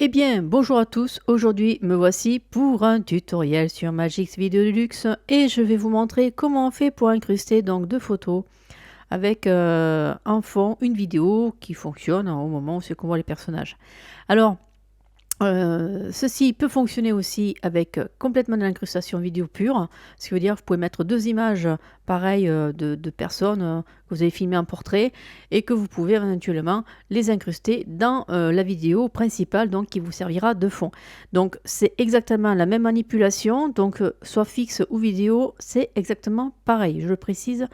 Eh bien, bonjour à tous, aujourd'hui me voici pour un tutoriel sur Magix Video Deluxe et je vais vous montrer comment on fait pour incruster donc deux photos avec en fond une vidéo qui fonctionne au moment où c'est qu'on voit les personnages. Alors, ceci peut fonctionner aussi avec complètement de l'incrustation vidéo pure, ce qui veut dire que vous pouvez mettre deux images pareilles de personnes que vous avez filmées en portrait et que vous pouvez éventuellement les incruster dans la vidéo principale donc qui vous servira de fond. Donc c'est exactement la même manipulation, donc soit fixe ou vidéo, c'est exactement pareil, je le précise.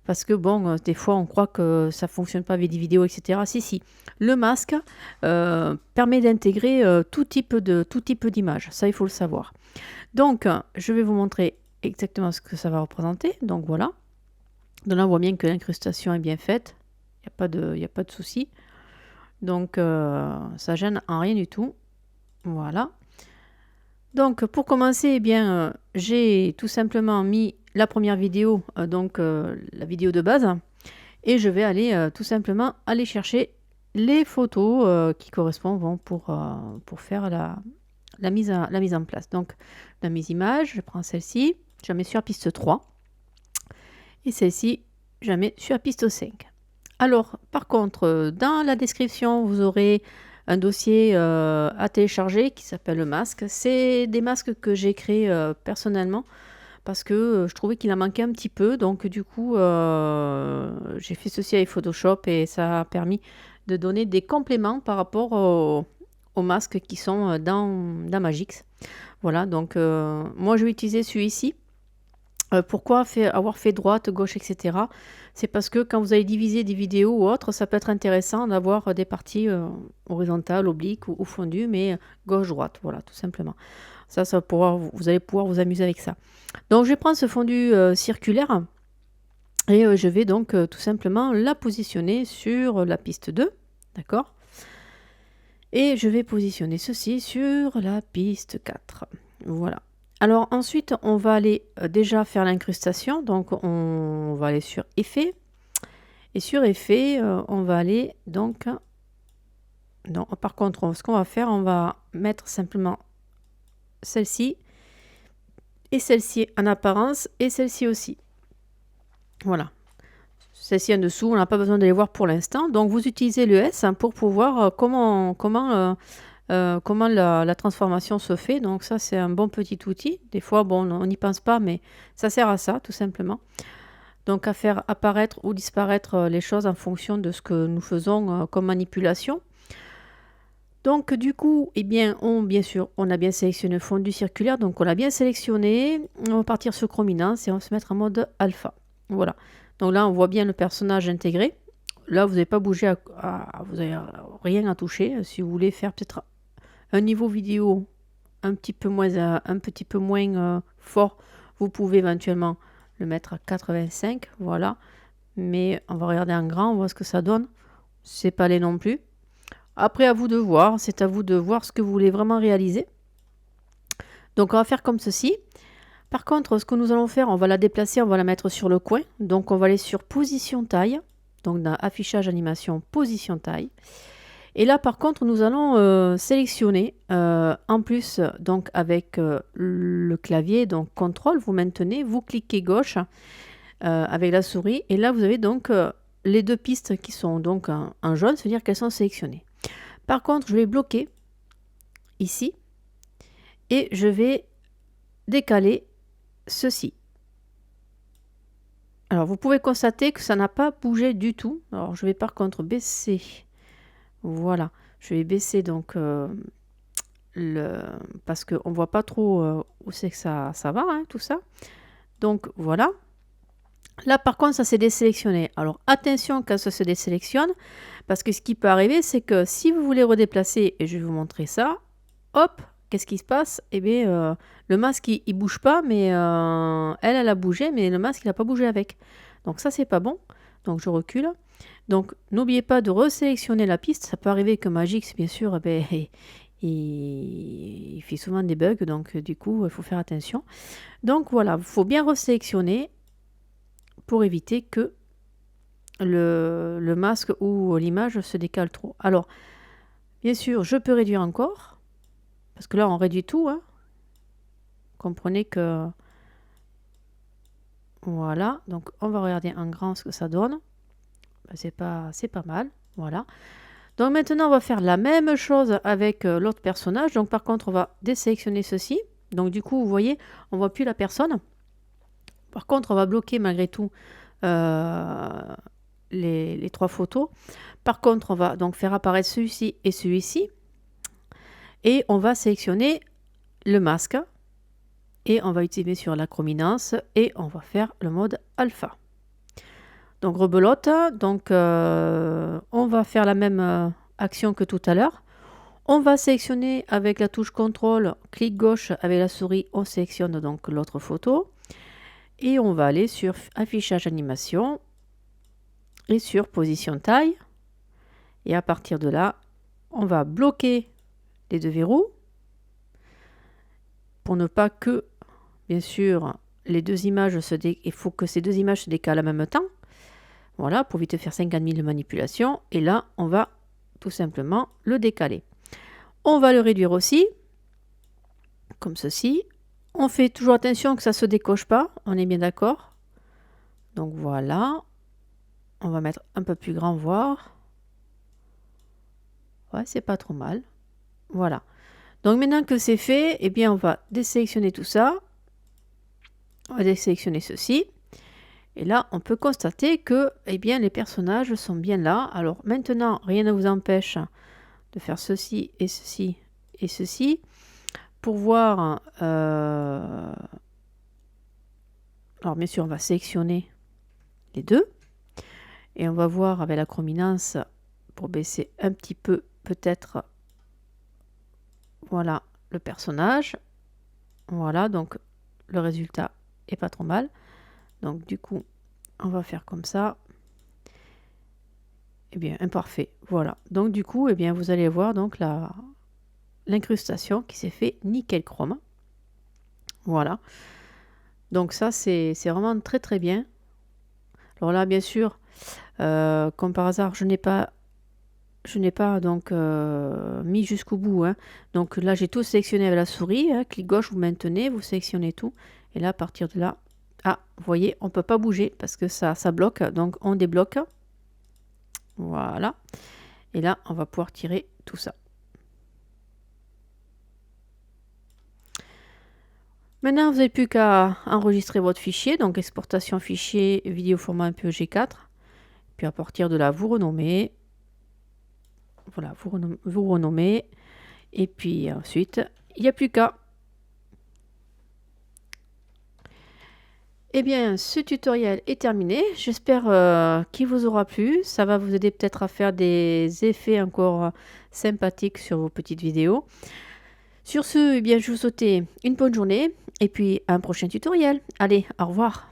Parce que bon, des fois on croit que ça fonctionne pas avec des vidéos, etc. Si, si. Le masque permet d'intégrer tout type d'image. Ça, il faut le savoir. Donc, je vais vous montrer exactement ce que ça va représenter. Donc voilà. Donc là, on voit bien que l'incrustation est bien faite. Il n'y a pas de souci. Donc, ça gêne en rien du tout. Voilà. Donc, pour commencer, eh bien, j'ai tout simplement mis la première vidéo, la vidéo de base, et je vais aller tout simplement aller chercher les photos qui correspondent pour faire la mise en place. Donc, la mise image, je prends celle-ci, je la mets sur la piste 3, et celle-ci, je la mets sur la piste 5. Alors, par contre, dans la description, vous aurez un dossier à télécharger qui s'appelle le masque. C'est des masques que j'ai créés personnellement parce que je trouvais qu'il en manquait un petit peu. Donc, du coup, j'ai fait ceci avec Photoshop et ça a permis de donner des compléments par rapport aux masques qui sont dans Magix. Voilà, donc moi, je vais utiliser celui-ci. Pourquoi avoir fait droite, gauche, etc. C'est parce que quand vous allez diviser des vidéos ou autres, ça peut être intéressant d'avoir des parties horizontales, obliques ou fondues, mais gauche-droite, voilà, tout simplement. Ça va pouvoir, vous allez pouvoir vous amuser avec ça. Donc, je vais prendre ce fondu circulaire et je vais donc tout simplement la positionner sur la piste 2, d'accord? Et je vais positionner ceci sur la piste 4. Voilà. Alors ensuite, on va aller déjà faire l'incrustation. Donc on va aller sur Effet. Et sur Effet, on va aller donc... Non, par contre, ce qu'on va faire, on va mettre simplement celle-ci et celle-ci en apparence et celle-ci aussi. Voilà. Celle-ci en dessous, on n'a pas besoin de les voir pour l'instant. Donc vous utilisez le S pour pouvoir comment la transformation se fait. Donc ça, c'est un bon petit outil. Des fois, bon, on n'y pense pas, mais ça sert à ça, tout simplement. Donc à faire apparaître ou disparaître les choses en fonction de ce que nous faisons comme manipulation. Donc du coup, eh bien, bien sûr, on a bien sélectionné le fondu circulaire. Donc on l'a bien sélectionné. On va partir sur chrominance et on va se mettre en mode alpha. Voilà. Donc là, on voit bien le personnage intégré. Là, vous n'avez pas bougé, vous n'avez rien à toucher. Si vous voulez faire peut-être un niveau vidéo un petit peu moins fort, vous pouvez éventuellement le mettre à 85, voilà. Mais on va regarder en grand, on voit ce que ça donne. C'est pas laid non plus. Après, à vous de voir, c'est à vous de voir ce que vous voulez vraiment réaliser. Donc, on va faire comme ceci. Par contre, ce que nous allons faire, on va la déplacer, on va la mettre sur le coin. Donc, on va aller sur position taille. Donc, dans affichage animation, position taille. Et là, par contre, nous allons sélectionner, en plus, donc avec le clavier, donc CTRL, vous maintenez, vous cliquez gauche avec la souris, et là, vous avez donc les deux pistes qui sont donc en jaune, c'est-à-dire qu'elles sont sélectionnées. Par contre, je vais bloquer ici, et je vais décaler ceci. Alors, vous pouvez constater que ça n'a pas bougé du tout. Alors, je vais par contre baisser. Voilà, je vais baisser donc parce qu'on ne voit pas trop où c'est que ça va, hein, tout ça. Donc voilà. Là, par contre, ça s'est désélectionné. Alors attention quand ça se désélectionne, parce que ce qui peut arriver, c'est que si vous voulez redéplacer, et je vais vous montrer ça, hop, qu'est-ce qui se passe? Eh bien, le masque, il ne bouge pas, mais elle a bougé, mais le masque, il n'a pas bougé avec. Donc ça, c'est pas bon. Donc je recule. Donc n'oubliez pas de resélectionner la piste. Ça peut arriver que Magix, bien sûr, eh ben, il fait souvent des bugs, donc du coup, il faut faire attention. Donc voilà, il faut bien resélectionner pour éviter que le masque ou l'image se décale trop. Alors, Bien sûr, je peux réduire encore, parce que là, on réduit tout, hein. Comprenez que... Voilà, donc on va regarder en grand ce que ça donne. Ben, c'est pas mal, voilà. Donc maintenant, on va faire la même chose avec l'autre personnage. Donc par contre, on va désélectionner ceci. Donc du coup, vous voyez, on ne voit plus la personne. Par contre, on va bloquer malgré tout les trois photos. Par contre, on va donc faire apparaître celui-ci et celui-ci. Et on va sélectionner le masque. Et on va utiliser sur la chrominance. Et on va faire le mode alpha. Donc rebelote. Donc on va faire la même action que tout à l'heure. On va sélectionner avec la touche contrôle, clic gauche avec la souris, on sélectionne donc l'autre photo. Et on va aller sur affichage animation et sur position taille. Et à partir de là, on va bloquer les deux verrous pour ne pas que, bien sûr, les deux images il faut que ces deux images se décalent en même temps. Voilà, pour vite faire 50 000 manipulations. Et là, on va tout simplement le décaler. On va le réduire aussi, comme ceci. On fait toujours attention que ça ne se décoche pas, on est bien d'accord. Donc voilà. On va mettre un peu plus grand, voir. Ouais, c'est pas trop mal. Voilà. Donc maintenant que c'est fait, eh bien on va désélectionner tout ça. On va désélectionner ceci. Et là, on peut constater que eh bien, les personnages sont bien là. Alors maintenant, rien ne vous empêche de faire ceci et ceci et ceci. Pour voir... alors bien sûr, on va sélectionner les deux. Et on va voir avec la chrominance, pour baisser un petit peu peut-être, voilà, le personnage. Voilà, donc le résultat est pas trop mal. Donc du coup, on va faire comme ça. Eh bien, imparfait. Voilà. Donc du coup, eh bien, vous allez voir donc l'incrustation qui s'est fait nickel chrome. Voilà. Donc ça, c'est vraiment très très bien. Alors là, bien sûr, comme par hasard, je n'ai pas donc mis jusqu'au bout, hein. Donc là, j'ai tout sélectionné avec la souris, hein. Clic gauche, vous maintenez, vous sélectionnez tout. Et là, à partir de là, ah, vous voyez, on ne peut pas bouger parce que ça bloque. Donc on débloque. Voilà. Et là, on va pouvoir tirer tout ça. Maintenant, vous n'avez plus qu'à enregistrer votre fichier. Donc exportation fichier vidéo format MPEG-4. Puis à partir de là, vous renommez. Voilà, vous renommez. Et puis ensuite, il n'y a plus qu'à. Eh bien, ce tutoriel est terminé. J'espère qu'il vous aura plu. Ça va vous aider peut-être à faire des effets encore sympathiques sur vos petites vidéos. Sur ce, eh bien, je vous souhaite une bonne journée et puis à un prochain tutoriel. Allez, au revoir.